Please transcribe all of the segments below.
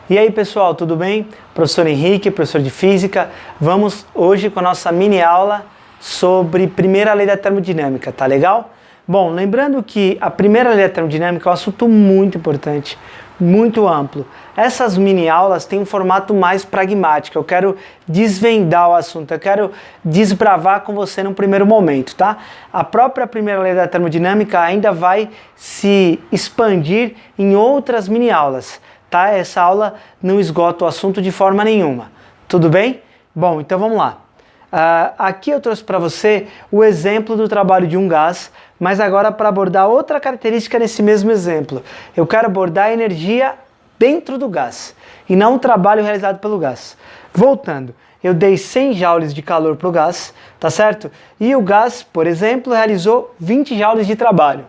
E aí pessoal, tudo bem? Professor Henrique, professor de Física. Vamos hoje com a nossa mini aula sobre primeira lei da termodinâmica, tá legal? Bom, lembrando que a primeira lei da termodinâmica é um assunto muito importante, muito amplo. Essas mini aulas têm um formato mais pragmático, eu quero desvendar o assunto, eu quero desbravar com você num primeiro momento, tá? A própria primeira lei da termodinâmica ainda vai se expandir em outras mini aulas. Tá? Essa aula não esgota o assunto de forma nenhuma. Tudo bem? Bom, então vamos lá. Aqui eu trouxe para você o exemplo do trabalho de um gás, mas agora para abordar outra característica nesse mesmo exemplo. Eu quero abordar a energia dentro do gás e não o trabalho realizado pelo gás. Voltando, eu dei 100 joules de calor para o gás, tá certo? E o gás, por exemplo, realizou 20 joules de trabalho.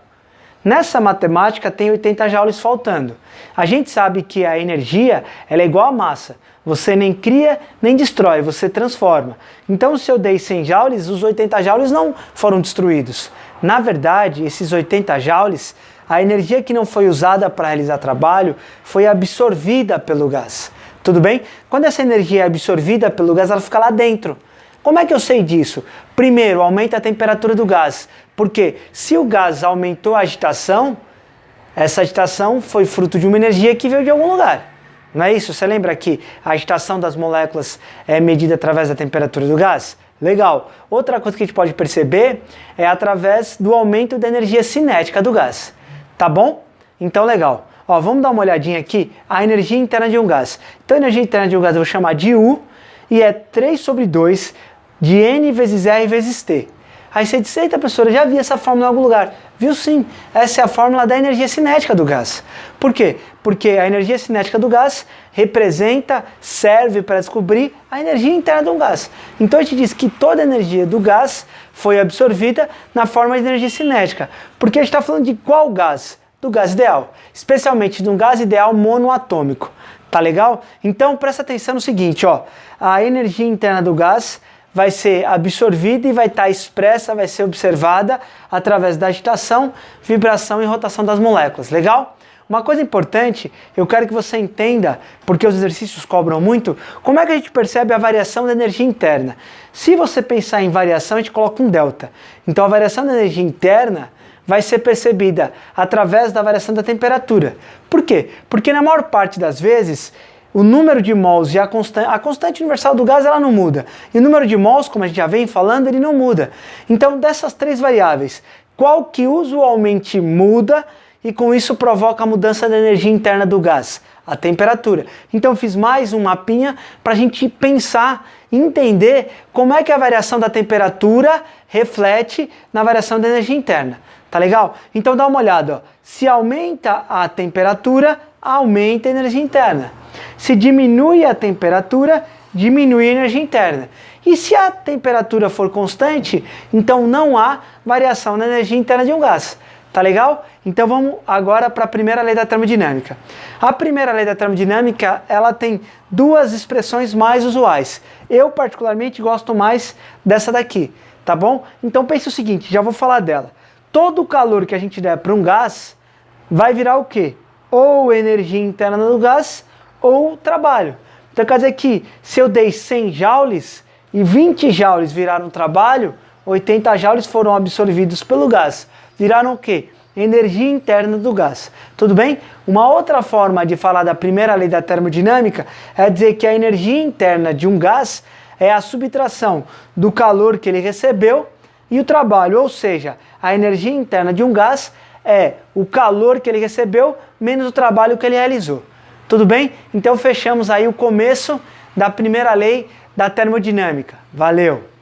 Nessa matemática tem 80 joules faltando. A gente sabe que a energia ela é igual à massa. Você nem cria nem destrói, você transforma. Então se eu dei 100 joules, os 80 joules não foram destruídos. Na verdade, esses 80 joules, a energia que não foi usada para realizar trabalho foi absorvida pelo gás. Tudo bem? Quando essa energia é absorvida pelo gás, ela fica lá dentro. Como é que eu sei disso? Primeiro, aumenta a temperatura do gás. Porque se o gás aumentou a agitação, essa agitação foi fruto de uma energia que veio de algum lugar. Não é isso? Você lembra que a agitação das moléculas é medida através da temperatura do gás? Legal. Outra coisa que a gente pode perceber é através do aumento da energia cinética do gás. Tá bom? Então, legal. Ó, vamos dar uma olhadinha aqui, a energia interna de um gás. Então, a energia interna de um gás eu vou chamar de U, e é 3/2 de N vezes R vezes T. Aí você diz, eita professora, já vi essa fórmula em algum lugar. Viu sim, essa é a fórmula da energia cinética do gás. Por quê? Porque a energia cinética do gás serve para descobrir a energia interna de um gás. Então a gente diz que toda a energia do gás foi absorvida na forma de energia cinética. Porque a gente está falando de qual gás? Do gás ideal. Especialmente de um gás ideal monoatômico. Tá legal? Então presta atenção no seguinte, ó. A energia interna do gás vai ser absorvida e vai estar expressa, vai ser observada através da agitação, vibração e rotação das moléculas. Legal? Uma coisa importante, eu quero que você entenda, porque os exercícios cobram muito, como é que a gente percebe a variação da energia interna. Se você pensar em variação, a gente coloca um delta. Então a variação da energia interna vai ser percebida através da variação da temperatura. Por quê? Porque na maior parte das vezes, o número de mols e a constante universal do gás ela não muda. E o número de mols, como a gente já vem falando, ele não muda. Então, dessas três variáveis, qual que usualmente muda e com isso provoca a mudança da energia interna do gás? A temperatura. Então, fiz mais um mapinha para a gente pensar, entender como é que a variação da temperatura reflete na variação da energia interna. Tá legal? Então, dá uma olhada. Ó. Se aumenta a temperatura, aumenta a energia interna. Se diminui a temperatura, diminui a energia interna. E se a temperatura for constante, então não há variação na energia interna de um gás. Tá legal? Então vamos agora para a primeira lei da termodinâmica. A primeira lei da termodinâmica, ela tem duas expressões mais usuais. Eu particularmente gosto mais dessa daqui, tá bom? Então pense o seguinte, já vou falar dela. Todo o calor que a gente der para um gás vai virar o quê? Ou energia interna do gás ou trabalho. Então quer dizer que se eu dei 100 joules e 20 joules viraram trabalho, 80 joules foram absorvidos pelo gás. Viraram o quê? Energia interna do gás. Tudo bem? Uma outra forma de falar da primeira lei da termodinâmica é dizer que a energia interna de um gás é a subtração do calor que ele recebeu e o trabalho, ou seja, a energia interna de um gás é o calor que ele recebeu menos o trabalho que ele realizou. Tudo bem? Então fechamos aí o começo da primeira lei da termodinâmica. Valeu!